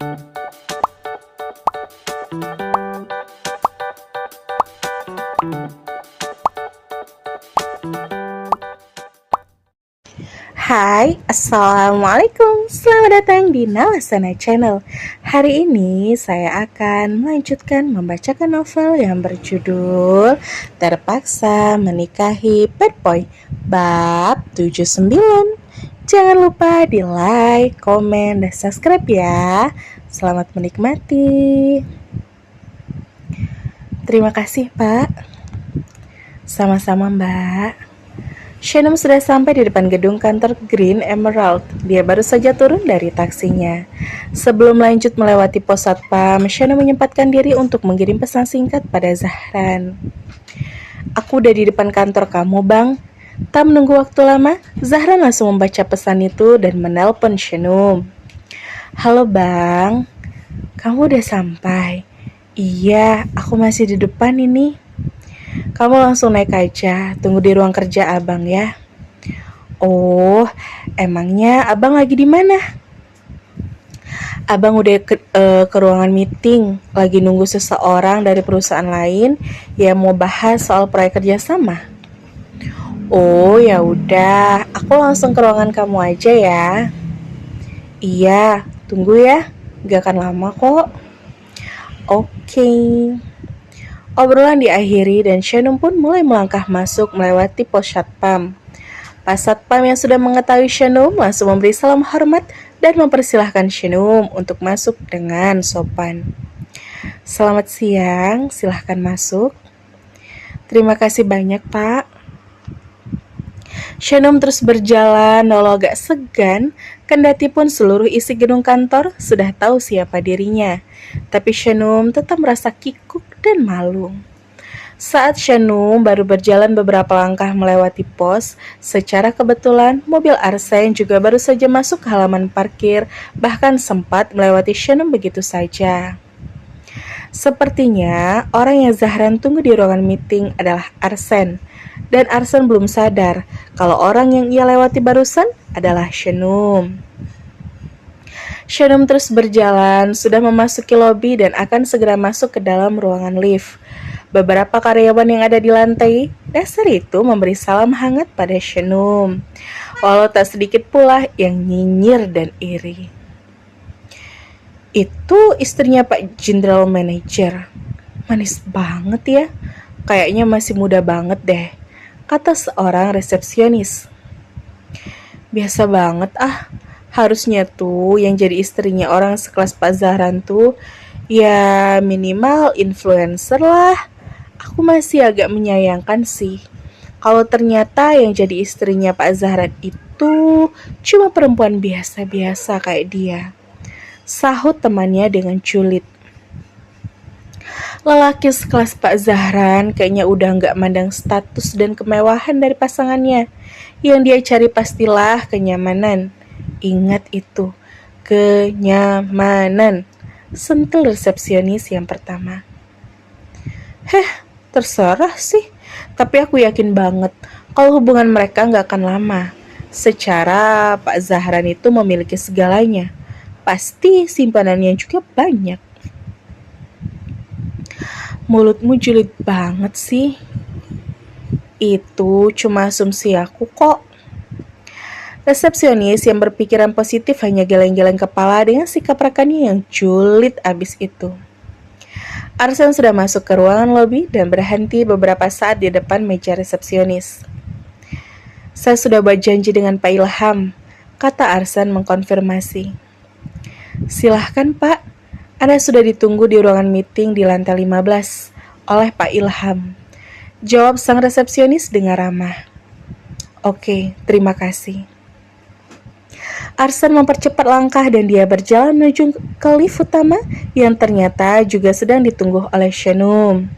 Hai, Assalamualaikum. Selamat datang di Nalasana Channel. Hari ini saya akan melanjutkan membacakan novel yang berjudul Terpaksa Menikahi Bad Boy bab 79. Jangan lupa di like, komen, dan subscribe ya. Selamat menikmati. Terima kasih, Pak. Sama-sama, Mbak. Shannon sudah sampai di depan gedung kantor Green Emerald. Dia baru saja turun dari taksinya. Sebelum lanjut melewati pos satpam, Shannon menyempatkan diri untuk mengirim pesan singkat pada Zahran. Aku udah di depan kantor kamu, Bang. Tak menunggu waktu lama, Zahran langsung membaca pesan itu dan menelpon Shannon. Halo, Bang. Kamu udah sampai? Iya, aku masih di depan ini. Kamu langsung naik aja, tunggu di ruang kerja abang ya. Oh, emangnya abang lagi di mana? Abang udah ke ruangan meeting, lagi nunggu seseorang dari perusahaan lain yang mau bahas soal proyek kerjasama. Oh ya udah, aku langsung ke ruangan kamu aja ya. Iya, tunggu ya, gak akan lama kok. Oke. Obrolan diakhiri dan Shannon pun mulai melangkah masuk melewati pos satpam. Pas satpam yang sudah mengetahui Shannon langsung memberi salam hormat dan mempersilahkan Shannon untuk masuk dengan sopan. Selamat siang, silahkan masuk. Terima kasih banyak, Pak. Shannon terus berjalan walau agak segan, kendati pun seluruh isi gedung kantor sudah tahu siapa dirinya. Tapi Shannon tetap merasa kikuk dan malu. Saat Shannon baru berjalan beberapa langkah melewati pos, secara kebetulan mobil Arsen juga baru saja masuk ke halaman parkir, bahkan sempat melewati Shannon begitu saja. Sepertinya orang yang Zahran tunggu di ruangan meeting adalah Arsen, dan Arsen belum sadar kalau orang yang ia lewati barusan adalah Shannon. Shannon terus berjalan, sudah memasuki lobi dan akan segera masuk ke dalam ruangan lift. Beberapa karyawan yang ada di lantai dasar itu memberi salam hangat pada Shannon, walau tak sedikit pula yang nyinyir dan iri. Itu istrinya Pak General Manager. Manis banget ya, kayaknya masih muda banget deh, kata seorang resepsionis. Biasa banget ah. Harusnya tuh yang jadi istrinya orang sekelas Pak Zahran tuh ya minimal influencer lah. Aku masih agak menyayangkan sih kalau ternyata yang jadi istrinya Pak Zahran itu cuma perempuan biasa-biasa kayak dia, sahut temannya dengan julid. Lelaki sekelas Pak Zahran kayaknya udah gak mandang status dan kemewahan dari pasangannya. Yang dia cari pastilah kenyamanan. Ingat itu, kenyamanan, sentil resepsionis yang pertama. Terserah sih, tapi aku yakin banget kalau hubungan mereka gak akan lama. Secara Pak Zahran itu memiliki segalanya, pasti simpanannya juga banyak. Mulutmu julid banget sih. Itu cuma asumsi aku kok. Resepsionis yang berpikiran positif hanya geleng-geleng kepala dengan sikap rekannya yang julid abis itu. Arsen sudah masuk ke ruangan lobi dan berhenti beberapa saat di depan meja resepsionis. Saya sudah buat janji dengan Pak Ilham, kata Arsen mengkonfirmasi. Silahkan Pak, Anda sudah ditunggu di ruangan meeting di lantai 15 oleh Pak Ilham, jawab sang resepsionis dengan ramah. Oke, terima kasih. Arsen mempercepat langkah dan dia berjalan menuju ke lift utama yang ternyata juga sedang ditunggu oleh Shannon.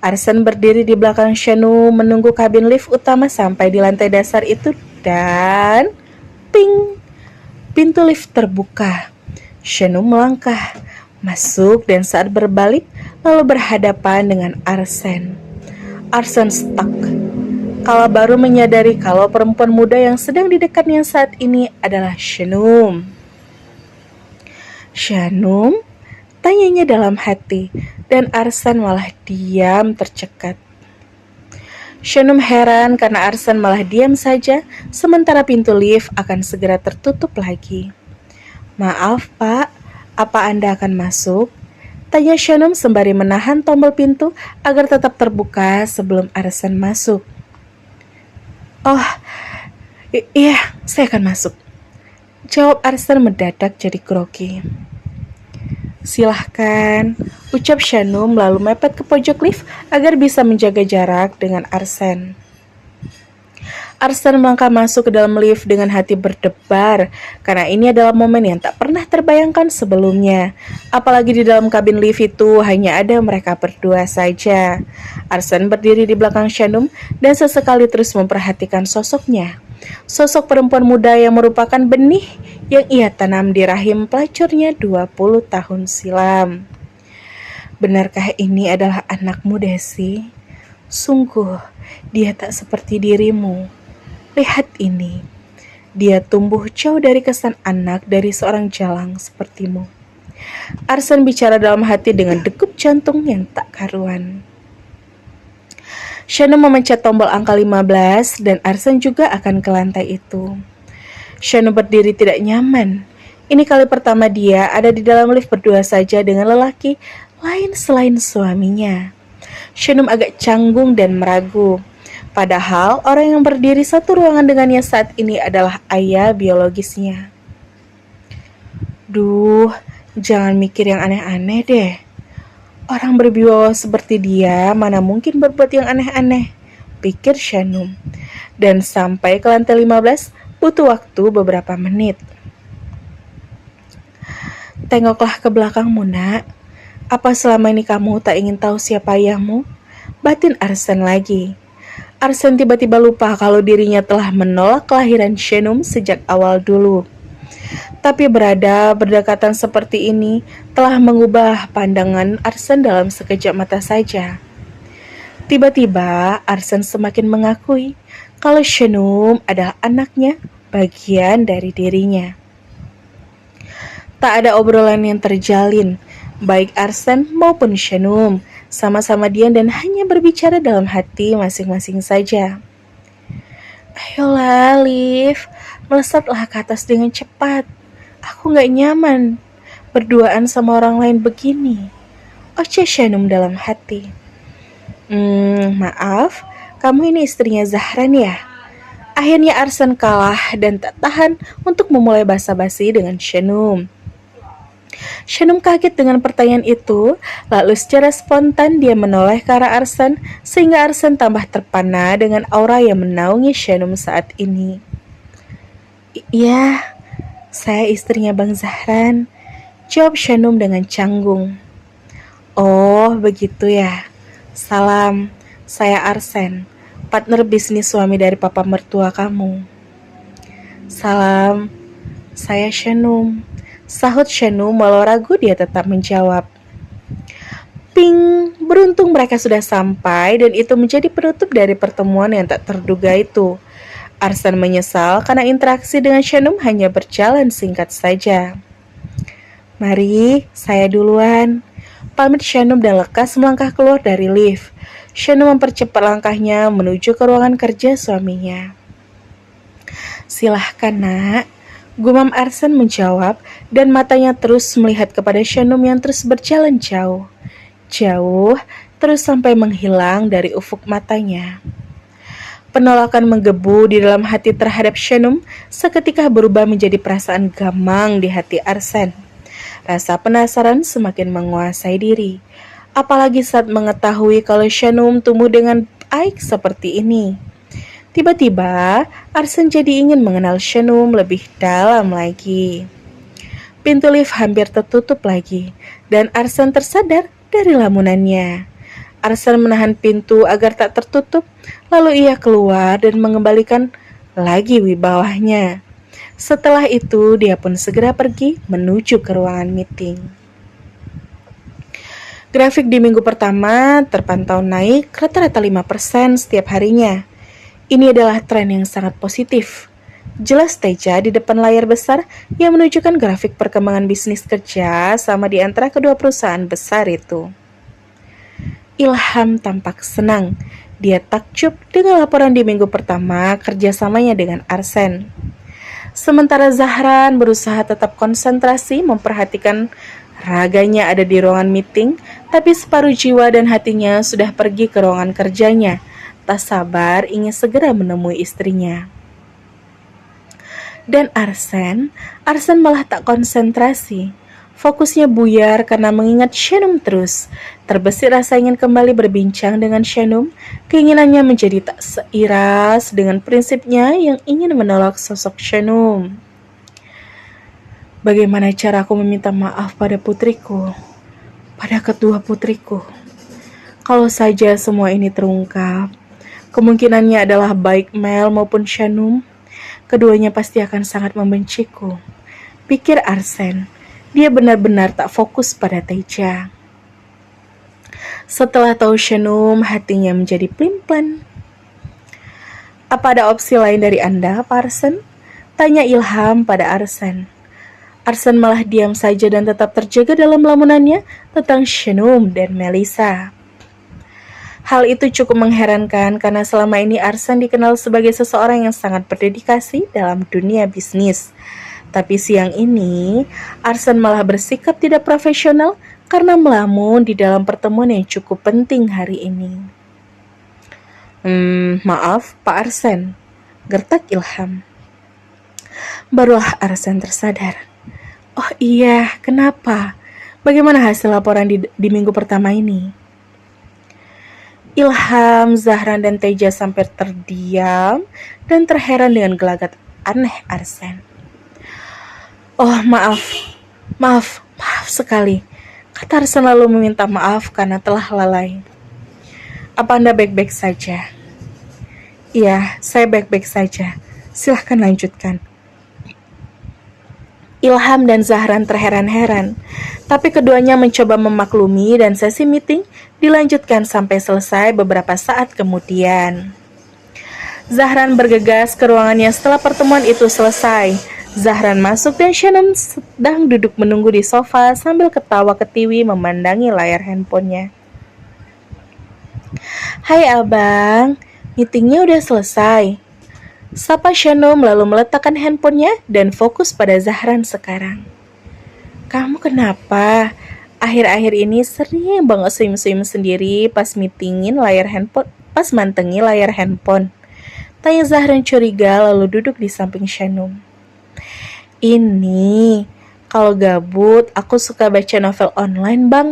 Arsen berdiri di belakang Shannon menunggu kabin lift utama sampai di lantai dasar itu dan ping, pintu lift terbuka. Shannon melangkah, masuk dan saat berbalik lalu berhadapan dengan Arsen. Arsen stuck. Kala baru menyadari kalau perempuan muda yang sedang di dekatnya saat ini adalah Shannon. Shanum? Tanyanya dalam hati, dan Arsan malah diam tercekat. Shanum heran karena Arsan malah diam saja, sementara pintu lift akan segera tertutup lagi. Maaf pak, apa Anda akan masuk? Tanya Shanum sembari menahan tombol pintu agar tetap terbuka sebelum Arsan masuk. Oh, iya, saya akan masuk. Jawab Arsan mendadak jadi grogi. Silahkan, ucap Shanum lalu mepet ke pojok lift agar bisa menjaga jarak dengan Arsan. Arsan melangkah masuk ke dalam lift dengan hati berdebar karena ini adalah momen yang tak pernah terbayangkan sebelumnya. Apalagi di dalam kabin lift itu hanya ada mereka berdua saja. Arsan berdiri di belakang Shanum dan sesekali terus memperhatikan sosoknya. Sosok perempuan muda yang merupakan benih yang ia tanam di rahim pelacurnya 20 tahun silam. Benarkah ini adalah anakmu, Desi? Sungguh, dia tak seperti dirimu. Lihat ini, dia tumbuh jauh dari kesan anak dari seorang jalang sepertimu. Arsan bicara dalam hati dengan degup jantung yang tak karuan. Shanum memencet tombol angka 15 dan Arsan juga akan ke lantai itu. Shanum berdiri tidak nyaman. Ini kali pertama dia ada di dalam lift berdua saja dengan lelaki lain selain suaminya. Shanum agak canggung dan meragu. Padahal orang yang berdiri satu ruangan dengannya saat ini adalah ayah biologisnya. Duh, jangan mikir yang aneh-aneh deh. Orang berwibawa seperti dia mana mungkin berbuat yang aneh-aneh, pikir Shanum. Dan sampai ke lantai 15 butuh waktu beberapa menit. Tengoklah ke belakangmu, nak. Apa selama ini kamu tak ingin tahu siapa ayahmu? Batin Arsan lagi. Arsan tiba-tiba lupa kalau dirinya telah menolak kelahiran Shanum sejak awal dulu. Tapi berada berdekatan seperti ini telah mengubah pandangan Arsan dalam sekejap mata saja. Tiba-tiba Arsan semakin mengakui kalau Shanum adalah anaknya, bagian dari dirinya. Tak ada obrolan yang terjalin, baik Arsan maupun Shanum sama-sama diam dan hanya berbicara dalam hati masing-masing saja. Ayolah, Liv, melesatlah ke atas dengan cepat. Aku gak nyaman berduaan sama orang lain begini. Oceh Shanum dalam hati. Maaf, kamu ini istrinya Zahran ya? Akhirnya Arsan kalah dan tak tahan untuk memulai basa-basi dengan Shanum. Shanum kaget dengan pertanyaan itu, lalu secara spontan dia menoleh ke arah Arsan sehingga Arsan tambah terpana dengan aura yang menaungi Shanum saat ini. Iya, saya istrinya Bang Zahran, jawab Shanum dengan canggung. Oh, begitu ya. Salam, saya Arsen, partner bisnis suami dari papa mertua kamu. Salam, saya Shanum. Sahut Shanum walau ragu dia tetap menjawab. Ping, beruntung mereka sudah sampai dan itu menjadi penutup dari pertemuan yang tak terduga itu. Arsan menyesal karena interaksi dengan Shanum hanya berjalan singkat saja. Mari, saya duluan. Pamit Shanum dan lekas melangkah keluar dari lift. Shanum mempercepat langkahnya menuju ke ruangan kerja suaminya. Silahkan, nak. Gumam Arsan menjawab dan matanya terus melihat kepada Shanum yang terus berjalan jauh. Jauh, terus sampai menghilang dari ufuk matanya. Penolakan menggebu di dalam hati terhadap Shanum seketika berubah menjadi perasaan gamang di hati Arsan. Rasa penasaran semakin menguasai diri. Apalagi saat mengetahui kalau Shanum tumbuh dengan baik seperti ini. Tiba-tiba, Arsan jadi ingin mengenal Shanum lebih dalam lagi. Pintu lift hampir tertutup lagi, dan Arsan tersadar dari lamunannya. Arsan menahan pintu agar tak tertutup, lalu ia keluar dan mengembalikan lagi wibawahnya. Setelah itu, dia pun segera pergi menuju ke ruangan meeting. Grafik di minggu pertama terpantau naik rata-rata 5% setiap harinya. Ini adalah tren yang sangat positif. Jelas Teja di depan layar besar yang menunjukkan grafik perkembangan bisnis kerja sama di antara kedua perusahaan besar itu. Ilham tampak senang. Dia takjub dengan laporan di minggu pertama kerjasamanya dengan Arsen. Sementara Zahran berusaha tetap konsentrasi memperhatikan raganya ada di ruangan meeting, tapi separuh jiwa dan hatinya sudah pergi ke ruangan kerjanya. Tak sabar ingin segera menemui istrinya. Dan Arsen malah tak konsentrasi. Fokusnya buyar karena mengingat Shanum terus. Terbesit rasa ingin kembali berbincang dengan Shanum. Keinginannya menjadi tak seiras dengan prinsipnya yang ingin menolak sosok Shanum. Bagaimana cara aku meminta maaf pada putriku? Pada kedua putriku. Kalau saja semua ini terungkap, kemungkinannya adalah baik Mel maupun Shanum. Keduanya pasti akan sangat membenciku. Pikir Arsen, dia benar-benar tak fokus pada Teja. Setelah tahu Shanum, hatinya menjadi plimpan. Apa ada opsi lain dari Anda, Pak Arsen? Tanya Ilham pada Arsen. Arsen malah diam saja dan tetap terjaga dalam lamunannya tentang Shanum dan Melissa. Hal itu cukup mengherankan karena selama ini Arsen dikenal sebagai seseorang yang sangat berdedikasi dalam dunia bisnis. Tapi siang ini, Arsen malah bersikap tidak profesional karena melamun di dalam pertemuan yang cukup penting hari ini. Maaf Pak Arsen, gertak Ilham. Barulah Arsen tersadar. Oh iya, kenapa? Bagaimana hasil laporan di minggu pertama ini? Ilham, Zahran, dan Teja sampai terdiam dan terheran dengan gelagat aneh Arsen. Oh maaf sekali. Kata Arsen lalu meminta maaf karena telah lalai. Apa Anda baik-baik saja? Iya, saya baik-baik saja. Silahkan lanjutkan. Ilham dan Zahran terheran-heran, tapi keduanya mencoba memaklumi dan sesi meeting dilanjutkan sampai selesai beberapa saat kemudian. Zahran bergegas ke ruangannya setelah pertemuan itu selesai. Zahran masuk dan Shannon sedang duduk menunggu di sofa sambil ketawa ketiwi memandangi layar handphonenya. Hai abang, meetingnya udah selesai. Sapa Shannon lalu meletakkan handphonenya dan fokus pada Zahran sekarang. Kamu kenapa? Akhir-akhir ini sering banget senyum-senyum sendiri pas mantengin layar handphone. Tanya Zahran curiga lalu duduk di samping Shannon. Ini, kalau gabut aku suka baca novel online bang.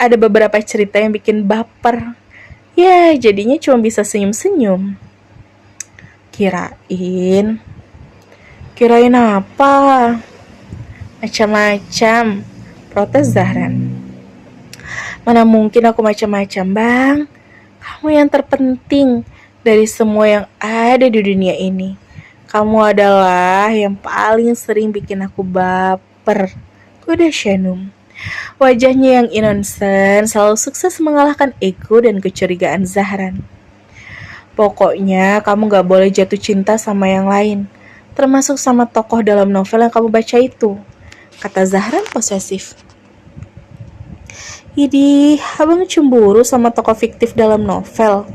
Ada beberapa cerita yang bikin baper. Ya, jadinya cuma bisa senyum-senyum. Kirain apa? Macam-macam, protes Zahran. Mana mungkin aku macam-macam, Bang? Kamu yang terpenting dari semua yang ada di dunia ini. Kamu adalah yang paling sering bikin aku baper. Kuda Shanum. Wajahnya yang innocent selalu sukses mengalahkan ego dan kecurigaan Zahran. Pokoknya kamu gak boleh jatuh cinta sama yang lain, termasuk sama tokoh dalam novel yang kamu baca itu, kata Zahran posesif. Idih, abang cemburu sama tokoh fiktif dalam novel.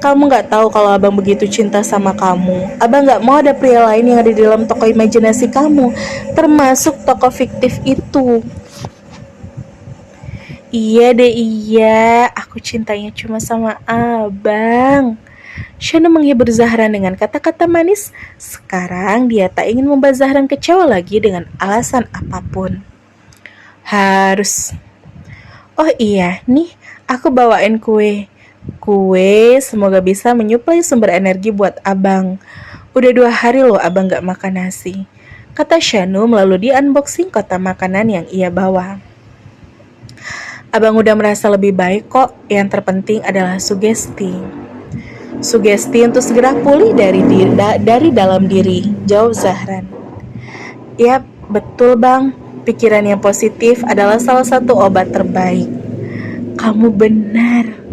Kamu gak tahu kalau abang begitu cinta sama kamu. Abang gak mau ada pria lain yang ada di dalam tokoh imajinasi kamu, termasuk tokoh fiktif itu. Iya, aku cintanya cuma sama abang. Shannon menghibur Zahran dengan kata-kata manis. Sekarang dia tak ingin membuat Zahran kecewa lagi dengan alasan apapun. Harus. Oh iya, nih aku bawain kue. Kue semoga bisa menyuplai sumber energi buat abang. Udah 2 hari loh abang gak makan nasi, kata Shannon lalu di-unboxing kotak makanan yang ia bawa. Abang udah merasa lebih baik kok, yang terpenting adalah sugesti. Sugesti untuk segera pulih dari dalam diri, jawab Zahran. Yap, betul bang, pikiran yang positif adalah salah satu obat terbaik. Kamu benar.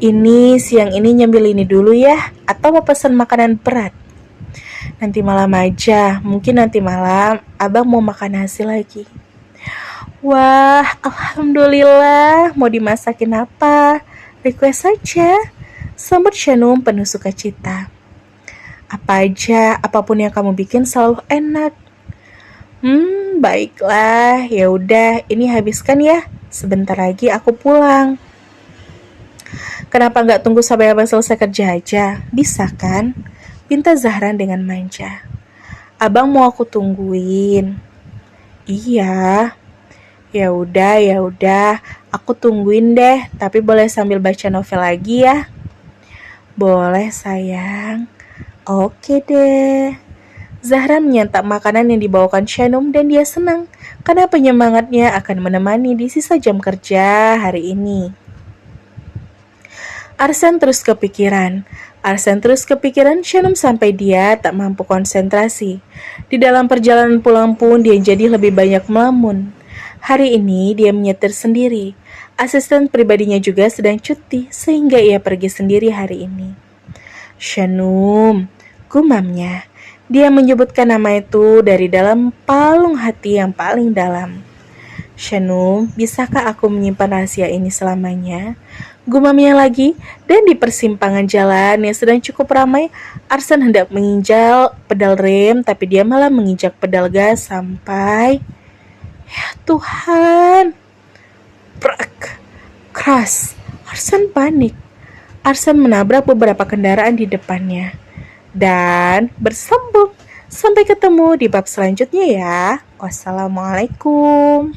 Ini siang ini nyambil ini dulu ya, atau mau pesan makanan berat? Nanti malam aja, mungkin nanti malam abang mau makan nasi lagi. Wah, alhamdulillah, mau dimasakin apa? Request saja. Sambut Shanum penuh sukacita. Apa aja, apapun yang kamu bikin selalu enak. Baiklah, ya udah, ini habiskan ya. Sebentar lagi aku pulang. Kenapa nggak tunggu sampai abang selesai kerja aja? Bisa kan? Pinta Zahran dengan manja. Abang mau aku tungguin. Iya. Ya udah, aku tungguin deh, tapi boleh sambil baca novel lagi ya. Boleh sayang. Oke deh. Zahra menyantap makanan yang dibawakan Shanum dan dia senang karena penyemangatnya akan menemani di sisa jam kerja hari ini. Arsen terus kepikiran Shanum sampai dia tak mampu konsentrasi. Di dalam perjalanan pulang pun dia jadi lebih banyak melamun. Hari ini dia menyetir sendiri. Asisten pribadinya juga sedang cuti sehingga ia pergi sendiri hari ini. Shanum, gumamnya. Dia menyebutkan nama itu dari dalam palung hati yang paling dalam. Shanum, bisakah aku menyimpan rahasia ini selamanya? Gumamnya lagi, dan di persimpangan jalan yang sedang cukup ramai, Arsen hendak menginjak pedal rem, tapi dia malah menginjak pedal gas sampai... Ya Tuhan! Prak! Keras! Arsen panik. Arsen menabrak beberapa kendaraan di depannya. Dan bersambung. Sampai ketemu di bab selanjutnya ya. Wassalamualaikum.